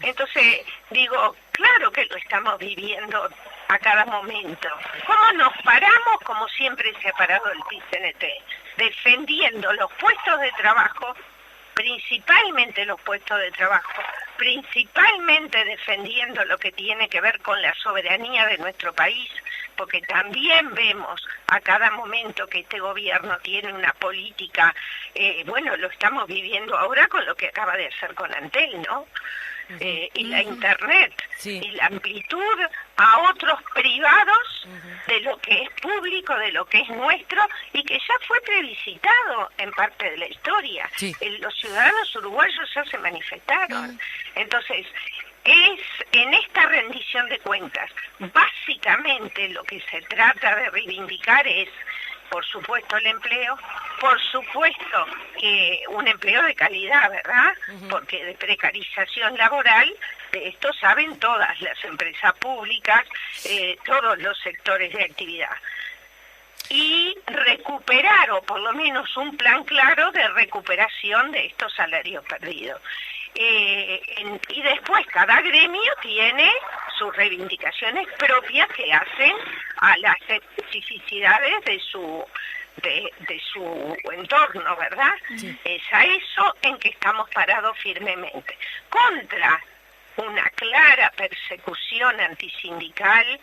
Entonces, digo, claro que lo estamos viviendo a cada momento. ¿Cómo nos paramos? Como siempre se ha parado el PIT-CNT, defendiendo los puestos de trabajo, principalmente los puestos de trabajo, principalmente defendiendo lo que tiene que ver con la soberanía de nuestro país, porque también vemos a cada momento que este gobierno tiene una política, lo estamos viviendo ahora con lo que acaba de hacer con Antel, ¿no? Y la internet, y la amplitud a otros privados de lo que es público, de lo que es nuestro, y que ya fue plebiscitado en parte de la historia. Los ciudadanos uruguayos ya se manifestaron. Entonces, es en esta rendición de cuentas, básicamente lo que se trata de reivindicar es, por supuesto, el empleo, por supuesto que un empleo de calidad, ¿verdad? Porque de precarización laboral, de esto saben todas las empresas públicas, todos los sectores de actividad. Y recuperar, o por lo menos un plan claro de recuperación de estos salarios perdidos. Y después cada gremio tiene sus reivindicaciones propias que hacen a las especificidades de su entorno, ¿verdad? Sí. Es a eso en que estamos parados firmemente. Contra una clara persecución antisindical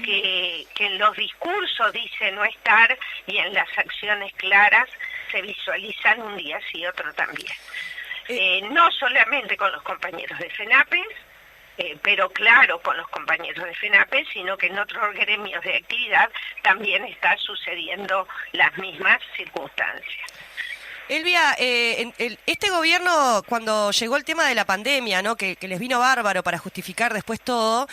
que en los discursos dice no estar y en las acciones claras se visualizan un día sí otro también. No solamente con los compañeros de FENAPES, pero claro con los compañeros de FENAPES, sino que en otros gremios de actividad también está sucediendo las mismas circunstancias. Elvia, este gobierno, cuando llegó el tema de la pandemia, ¿no? que les vino bárbaro para justificar después todo,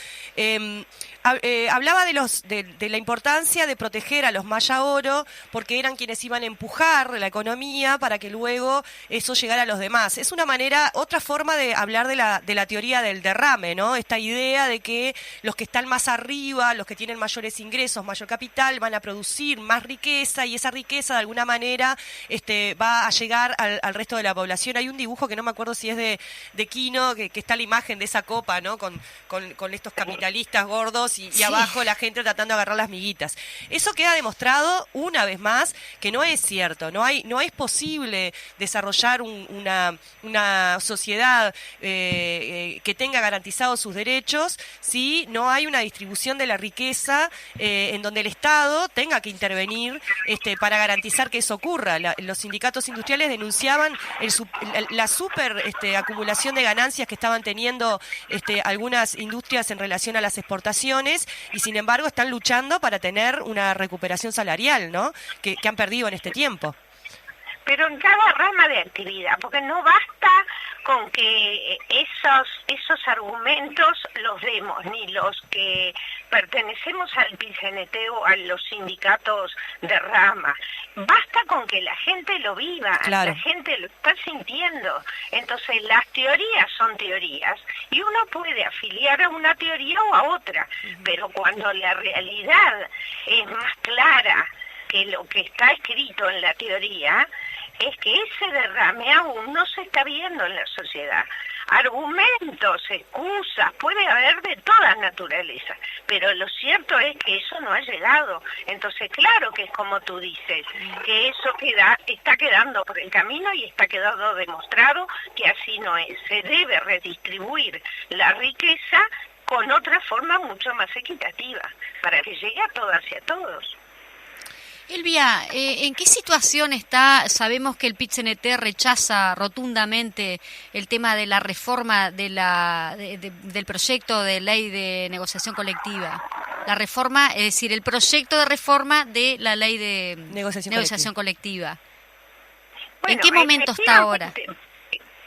hablaba de la importancia de proteger a los Maya Oro, porque eran quienes iban a empujar la economía para que luego eso llegara a los demás. Es una manera, otra forma de hablar de la teoría del derrame, ¿no? Esta idea de que los que están más arriba, los que tienen mayores ingresos, mayor capital, van a producir más riqueza, y esa riqueza de alguna manera va va a llegar al resto de la población. Hay un dibujo que no me acuerdo si es de Quino, que está la imagen de esa copa, ¿no? Con estos capitalistas gordos y abajo la gente tratando de agarrar las miguitas. Eso queda demostrado una vez más que no es cierto. No es posible desarrollar una sociedad que tenga garantizados sus derechos si no hay una distribución de la riqueza en donde el Estado tenga que intervenir para garantizar que eso ocurra. Los sindicatos industriales denunciaban la super acumulación de ganancias que estaban teniendo algunas industrias en relación a las exportaciones y sin embargo están luchando para tener una recuperación salarial, ¿no? Que han perdido en este tiempo. Pero en cada rama de actividad, porque no basta con que esos argumentos los demos, ni los que pertenecemos al PIT-CNT o a los sindicatos de rama. Basta con que la gente lo viva, claro. La gente lo está sintiendo. Entonces las teorías son teorías y uno puede afiliar a una teoría o a otra, pero cuando la realidad es más clara que lo que está escrito en la teoría, es que ese derrame aún no se está viendo en la sociedad. Argumentos, excusas, puede haber de toda naturaleza, pero lo cierto es que eso no ha llegado. Entonces, claro que es como tú dices, que eso está quedando por el camino y está quedando demostrado que así no es. Se debe redistribuir la riqueza con otra forma mucho más equitativa, para que llegue a todas y a todos. Elvia, ¿en qué situación está? Sabemos que el PIT-CNT rechaza rotundamente el tema de la reforma del proyecto de ley de negociación colectiva. La reforma, es decir, el proyecto de reforma de la ley de negociación colectiva. Bueno, ¿en qué momento está ahora?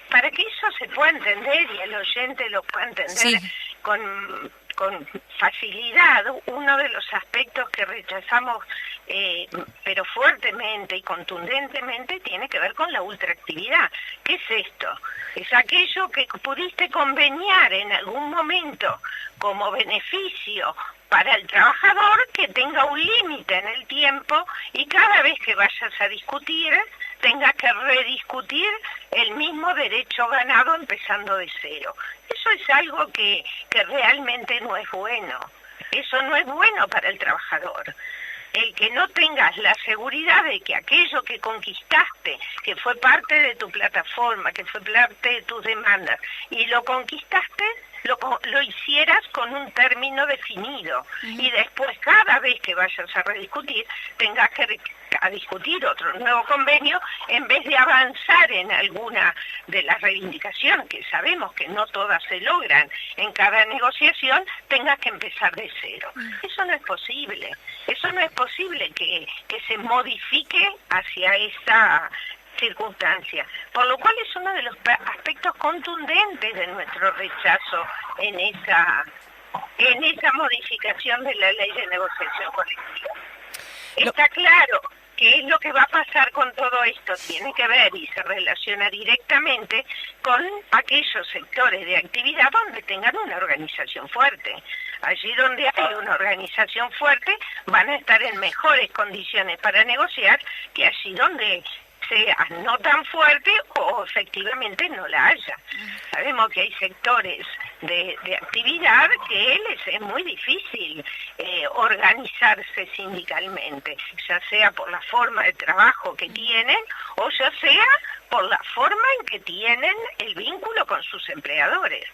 Para que eso se pueda entender y el oyente lo pueda entender sí. con facilidad, uno de los aspectos que rechazamos pero fuertemente y contundentemente tiene que ver con la ultraactividad. ¿Qué es esto? Es aquello que pudiste conveniar en algún momento como beneficio para el trabajador, que tenga un límite en el tiempo y cada vez que vayas a discutir tengas que rediscutir el mismo derecho ganado empezando de cero. Eso es algo que realmente no es bueno. Eso no es bueno para el trabajador. El que no tengas la seguridad de que aquello que conquistaste, que fue parte de tu plataforma, que fue parte de tus demandas, y lo conquistaste, lo hicieras con un término definido. Y después, cada vez que vayas a rediscutir, tengas que discutir otro nuevo convenio, en vez de avanzar en alguna de las reivindicaciones, que sabemos que no todas se logran en cada negociación, tengas que empezar de cero. Eso no es posible. Eso no es posible que se modifique hacia esa circunstancia, por lo cual es uno de los aspectos contundentes de nuestro rechazo en esa modificación de la ley de negociación colectiva. Está claro que es lo que va a pasar con todo esto, tiene que ver y se relaciona directamente con aquellos sectores de actividad donde tengan una organización fuerte. Allí donde hay una organización fuerte van a estar en mejores condiciones para negociar que allí donde sea no tan fuerte o efectivamente no la haya. Sabemos que hay sectores de actividad que les es muy difícil organizarse sindicalmente, ya sea por la forma de trabajo que tienen o ya sea por la forma en que tienen el vínculo con sus empleadores.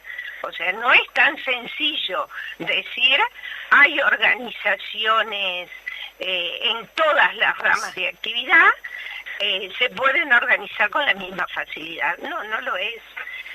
O sea, no es tan sencillo decir hay organizaciones en todas las ramas de actividad, se pueden organizar con la misma facilidad. No lo es.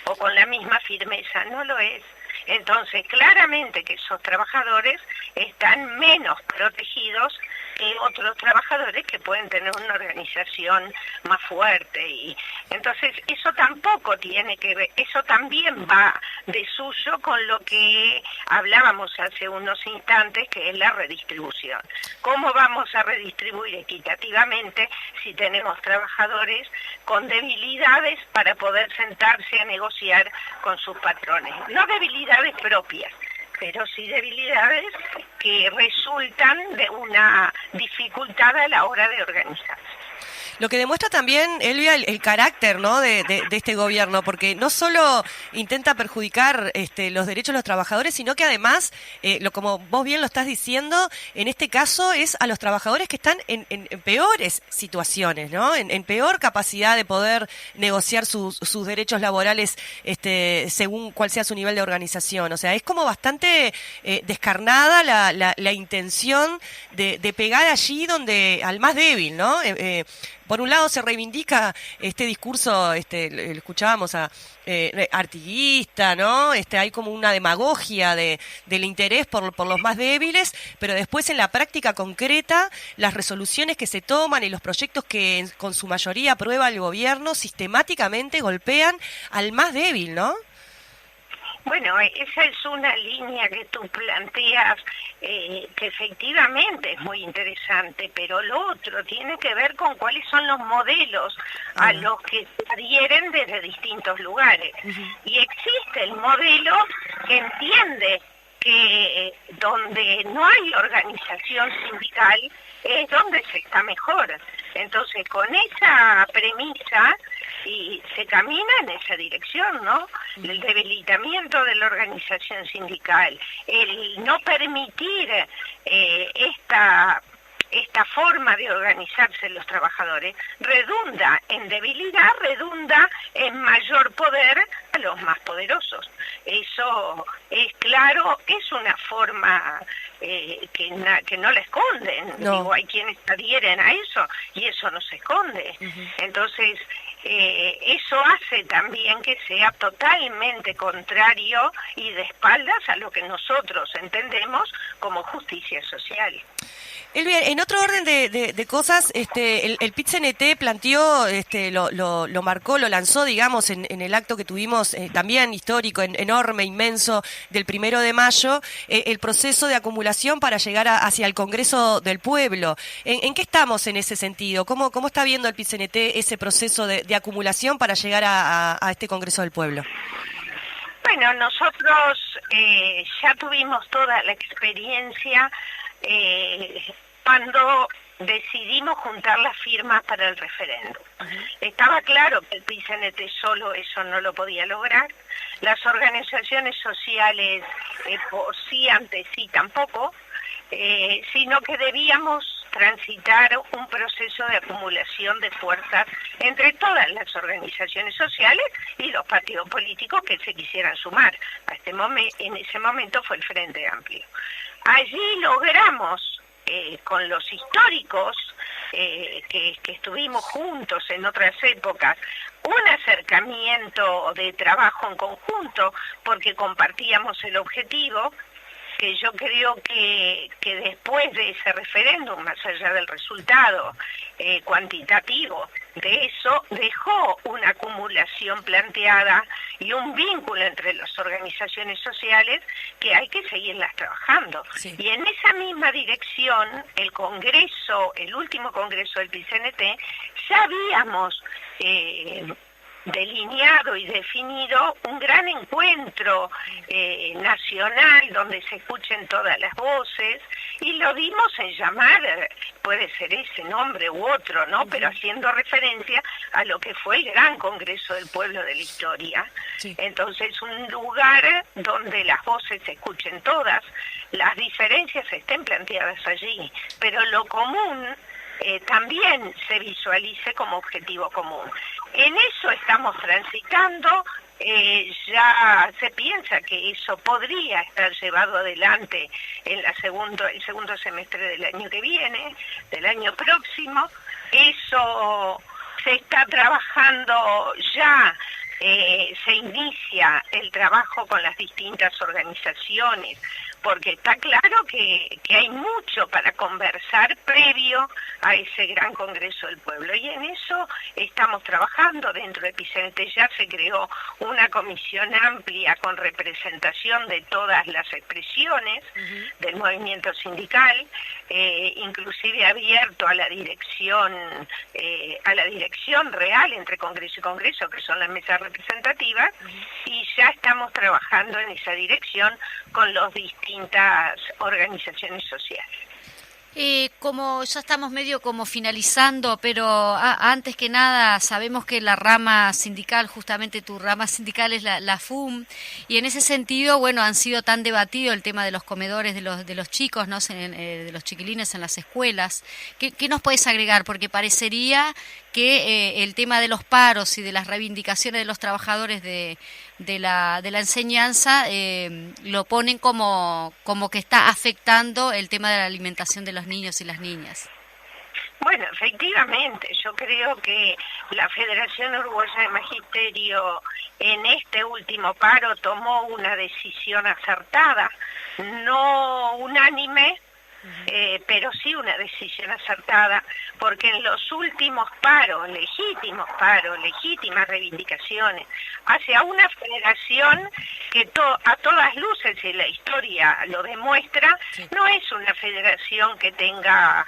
O con la misma firmeza, no lo es. Entonces, claramente que esos trabajadores están menos protegidos que otros trabajadores que pueden tener una organización más fuerte. Y entonces, eso tampoco tiene que ver, eso también va de suyo con lo que hablábamos hace unos instantes, que es la redistribución. ¿Cómo vamos a redistribuir equitativamente si tenemos trabajadores con debilidades para poder sentarse a negociar con sus patrones? No debilidades propias, pero sí debilidades que resultan de una dificultad a la hora de organizarse. Lo que demuestra también, Elvia, el carácter, ¿no?, de este gobierno, porque no solo intenta perjudicar los derechos de los trabajadores, sino que además, como vos bien lo estás diciendo, en este caso es a los trabajadores que están en peores situaciones, ¿no?, en peor capacidad de poder negociar sus derechos laborales según cuál sea su nivel de organización. O sea, es como bastante descarnada la intención de pegar allí donde al más débil, ¿no? Por un lado se reivindica este discurso, lo escuchábamos artiguista, ¿no? Hay como una demagogia del interés por los más débiles, pero después en la práctica concreta, las resoluciones que se toman y los proyectos que con su mayoría aprueba el gobierno sistemáticamente golpean al más débil, ¿no? Bueno, esa es una línea que tú planteas que efectivamente es muy interesante, pero lo otro tiene que ver con cuáles son los modelos a los que se adhieren desde distintos lugares. Y existe el modelo que entiende que donde no hay organización sindical es donde se está mejor. Entonces, con esa premisa y se camina en esa dirección, ¿no? El debilitamiento de la organización sindical, el no permitir esta forma de organizarse los trabajadores redunda en debilidad, redunda en mayor poder a los más poderosos. Eso es claro, es una forma que no la esconden. No. Digo, hay quienes adhieren a eso y eso no se esconde. Entonces, eso hace también que sea totalmente contrario y de espaldas a lo que nosotros entendemos como justicia social. Elvia, en otro orden de cosas, el PIT-CNT planteó, lo marcó, lo lanzó, digamos, en el acto que tuvimos también histórico, enorme, inmenso, del 1 de mayo, el proceso de acumulación para llegar hacia el Congreso del Pueblo. ¿En qué estamos en ese sentido? ¿Cómo está viendo el PIT-CNT ese proceso de acumulación para llegar a este Congreso del Pueblo? Bueno, nosotros ya tuvimos toda la experiencia cuando decidimos juntar las firmas para el referéndum. Estaba claro que el PIT-CNT solo eso no lo podía lograr, las organizaciones sociales por sí, ante sí tampoco, sino que debíamos transitar un proceso de acumulación de fuerzas entre todas las organizaciones sociales y los partidos políticos que se quisieran sumar. En ese momento fue el Frente Amplio. Allí logramos, con los históricos que estuvimos juntos en otras épocas, un acercamiento de trabajo en conjunto porque compartíamos el objetivo, que yo creo que después de ese referéndum, más allá del resultado cuantitativo de eso, dejó una acumulación planteada y un vínculo entre las organizaciones sociales que hay que seguirlas trabajando. Sí. Y en esa misma dirección, el último congreso del PIT-CNT, ya habíamos delineado y definido un gran encuentro nacional donde se escuchen todas las voces y lo dimos en llamar, puede ser ese nombre u otro, ¿no? Pero haciendo referencia a lo que fue el gran Congreso del Pueblo de la historia. Sí. Entonces, un lugar donde las voces se escuchen todas, las diferencias estén planteadas allí, pero lo común también se visualice como objetivo común. En eso estamos transitando, ya se piensa que eso podría estar llevado adelante en el segundo semestre del año que viene, del año próximo. Eso se está trabajando ya. Se inicia el trabajo con las distintas organizaciones, porque está claro que hay mucho para conversar previo a ese gran Congreso del Pueblo. Y en eso estamos trabajando dentro de PIT-CNT. Ya se creó una comisión amplia con representación de todas las expresiones del movimiento sindical, inclusive abierto a la dirección real entre Congreso y Congreso, que son las mesas representativas, y ya estamos trabajando en esa dirección con las distintas organizaciones sociales. Como ya estamos medio como finalizando, pero antes que nada sabemos que la rama sindical, justamente tu rama sindical es la FUM, y en ese sentido, bueno, han sido tan debatido el tema de los comedores de los chicos, ¿no? De los chiquilines en las escuelas. ¿Qué nos puedes agregar? Porque parecería que el tema de los paros y de las reivindicaciones de los trabajadores de la enseñanza lo ponen como que está afectando el tema de la alimentación de los niños y las niñas. Bueno, efectivamente, yo creo que la Federación Uruguaya de Magisterio en este último paro tomó una decisión acertada, no unánime, pero sí una decisión acertada, porque en los últimos paros, legítimas reivindicaciones hacia una federación que a todas luces, y la historia lo demuestra, no es una federación que tenga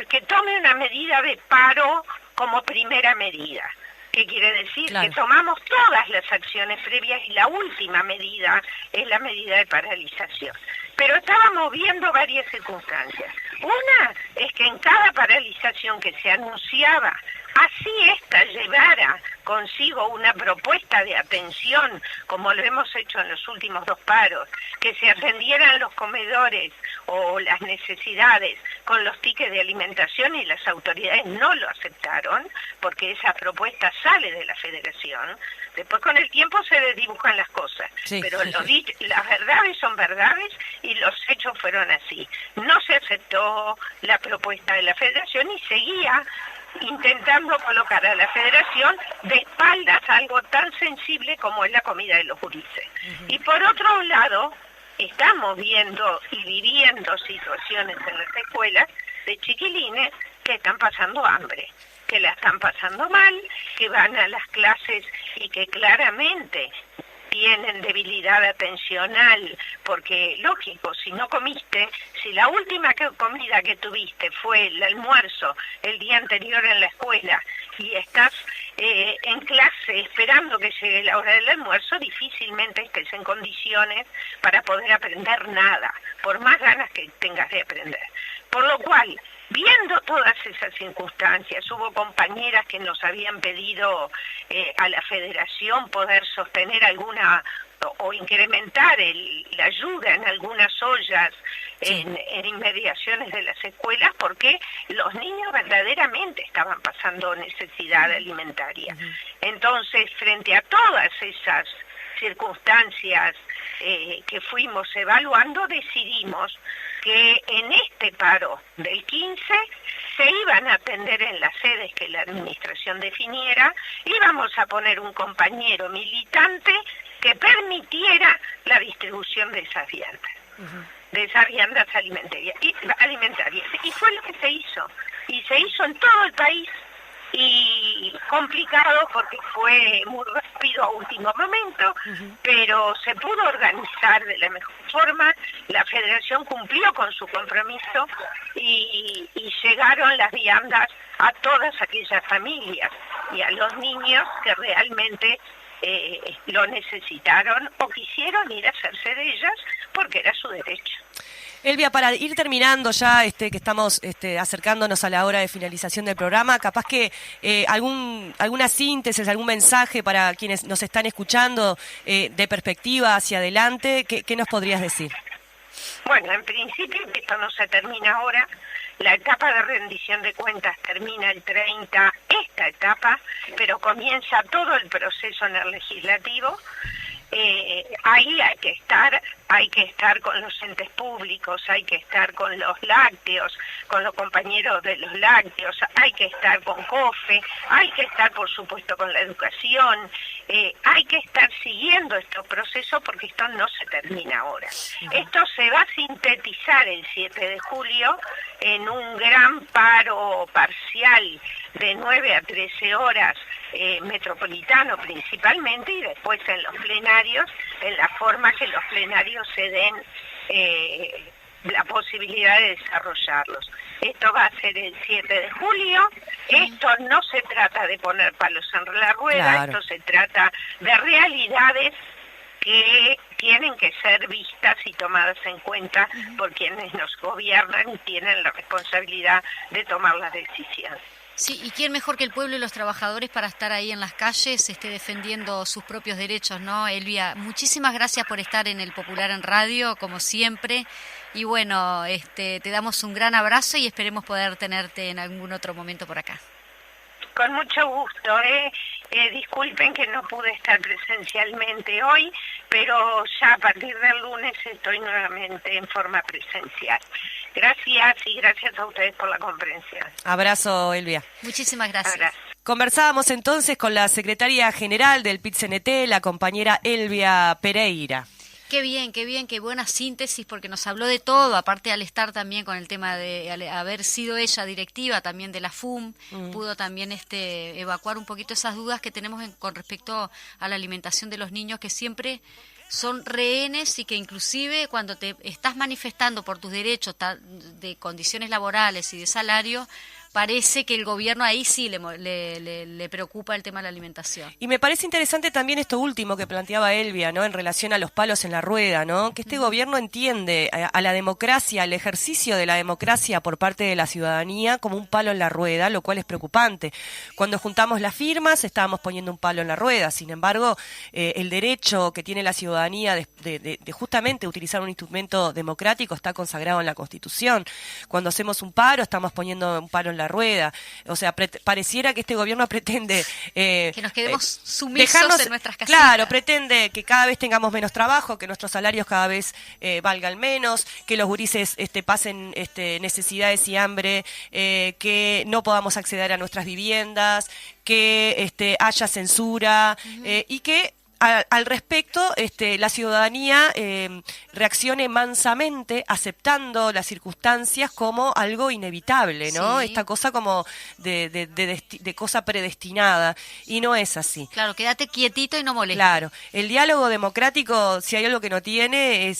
que tome una medida de paro como primera medida. ¿Qué quiere decir? Claro. Que tomamos todas las acciones previas y la última medida es la medida de paralización. Pero estábamos viendo varias circunstancias. Una es que en cada paralización que se anunciaba, así ésta llevara consigo una propuesta de atención, como lo hemos hecho en los últimos 2 paros, que se atendieran los comedores o las necesidades con los tickets de alimentación, y las autoridades no lo aceptaron, porque esa propuesta sale de la Federación. Después con el tiempo se desdibujan las cosas, sí, pero las verdades son verdades y los hechos fueron así. No se aceptó la propuesta de la Federación y seguía intentando colocar a la Federación de espaldas a algo tan sensible como es la comida de los gurises. Y por otro lado, estamos viendo y viviendo situaciones en las escuelas de chiquilines que están pasando hambre, que la están pasando mal, que van a las clases y que claramente tienen debilidad atencional, porque lógico, si no comiste, si la última comida que tuviste fue el almuerzo el día anterior en la escuela y estás en clase esperando que llegue la hora del almuerzo, difícilmente estés en condiciones para poder aprender nada, por más ganas que tengas de aprender. Por lo cual, viendo todas esas circunstancias, hubo compañeras que nos habían pedido a la Federación poder sostener alguna o incrementar la ayuda en algunas ollas en inmediaciones de las escuelas, porque los niños verdaderamente estaban pasando necesidad alimentaria. Entonces, frente a todas esas circunstancias que fuimos evaluando, decidimos que en este paro del 15 se iban a atender en las sedes que la administración definiera, íbamos a poner un compañero militante que permitiera la distribución de esas viandas, de esas viandas alimentarias. Y fue lo que se hizo, y se hizo en todo el país, y complicado porque fue muy rápido a último momento, pero se pudo organizar de la mejor forma. La Federación cumplió con su compromiso y llegaron las viandas a todas aquellas familias y a los niños que realmente lo necesitaron o quisieron ir a hacerse de ellas porque era su derecho. Elvia, para ir terminando ya, que estamos acercándonos a la hora de finalización del programa, capaz que alguna síntesis, algún mensaje para quienes nos están escuchando de perspectiva hacia adelante, ¿qué nos podrías decir? Bueno, en principio esto no se termina ahora. La etapa de rendición de cuentas termina el 30, esta etapa, pero comienza todo el proceso en el legislativo. Ahí hay que estar con los entes públicos, hay que estar con los lácteos, con los compañeros de los lácteos, hay que estar con COFE, hay que estar por supuesto con la educación, hay que estar siguiendo estos procesos porque esto no se termina ahora. Esto se va a sintetizar el 7 de julio en un gran paro parcial de 9 a 13 horas, metropolitano principalmente, y después en los plenarios, en la forma que los plenarios se den la posibilidad de desarrollarlos. Esto va a ser el 7 de julio, esto no se trata de poner palos en la rueda, claro. Esto se trata de realidades que tienen que ser vistas y tomadas en cuenta por quienes nos gobiernan y tienen la responsabilidad de tomar las decisiones. Sí, y quién mejor que el pueblo y los trabajadores para estar ahí en las calles defendiendo sus propios derechos, ¿no? Elvia, muchísimas gracias por estar en el Popular en Radio, como siempre, y bueno, te damos un gran abrazo y esperemos poder tenerte en algún otro momento por acá. Con mucho gusto, disculpen que no pude estar presencialmente hoy, pero ya a partir del lunes estoy nuevamente en forma presencial. Gracias y gracias a ustedes por la comprensión. Abrazo, Elvia. Muchísimas gracias. Abrazo. Conversábamos entonces con la secretaria general del PIT-CNT, la compañera Elvia Pereira. Qué bien, qué buena síntesis, porque nos habló de todo, aparte al estar también con el tema de haber sido ella directiva también de la FUM, pudo también evacuar un poquito esas dudas que tenemos con respecto a la alimentación de los niños, que siempre son rehenes y que inclusive cuando te estás manifestando por tus derechos de condiciones laborales y de salario, parece que el gobierno ahí sí le preocupa el tema de la alimentación. Y me parece interesante también esto último que planteaba Elvia, ¿no? En relación a los palos en la rueda, ¿no? Que este gobierno entiende a la democracia, al ejercicio de la democracia por parte de la ciudadanía como un palo en la rueda, lo cual es preocupante. Cuando juntamos las firmas estábamos poniendo un palo en la rueda, sin embargo, el derecho que tiene la ciudadanía de justamente utilizar un instrumento democrático está consagrado en la Constitución. Cuando hacemos un paro estamos poniendo un palo en la rueda, o sea, pareciera que este gobierno pretende que nos quedemos sumisos en nuestras casitas. Claro, pretende que cada vez tengamos menos trabajo, que nuestros salarios cada vez valgan menos, que los gurises pasen necesidades y hambre, que no podamos acceder a nuestras viviendas, que haya censura y que al respecto, la ciudadanía reaccione mansamente, aceptando las circunstancias como algo inevitable, ¿no? Sí. Esta cosa como de cosa predestinada, y no es así. Claro, quédate quietito y no molestes. Claro, el diálogo democrático, si hay algo que no tiene,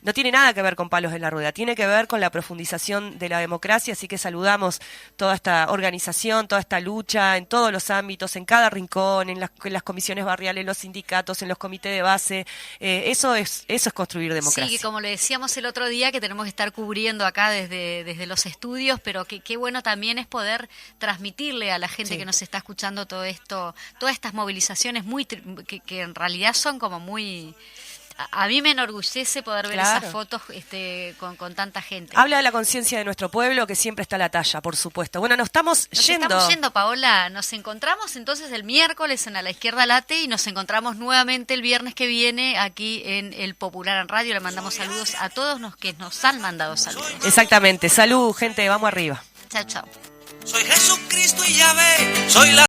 no tiene nada que ver con palos en la rueda, tiene que ver con la profundización de la democracia, así que saludamos toda esta organización, toda esta lucha en todos los ámbitos, en cada rincón, en las comisiones barriales, en los sindicatos, en los comités de base. Eso es construir democracia. Sí, que como le decíamos el otro día, que tenemos que estar cubriendo acá desde los estudios, pero qué bueno también es poder transmitirle a la gente que nos está escuchando todo esto, todas estas movilizaciones que en realidad son como muy... A mí me enorgullece poder ver esas fotos con tanta gente. Habla de la conciencia de nuestro pueblo, que siempre está a la talla, por supuesto. Bueno, nos estamos yendo, Paola. Nos encontramos entonces el miércoles en A la Izquierda Late y nos encontramos nuevamente el viernes que viene aquí en el Popular en Radio. Le mandamos saludos a todos los que nos han mandado saludos. Exactamente. Salud, gente. Vamos arriba. Chao, chao. Soy Jesucristo y Yahvé, soy la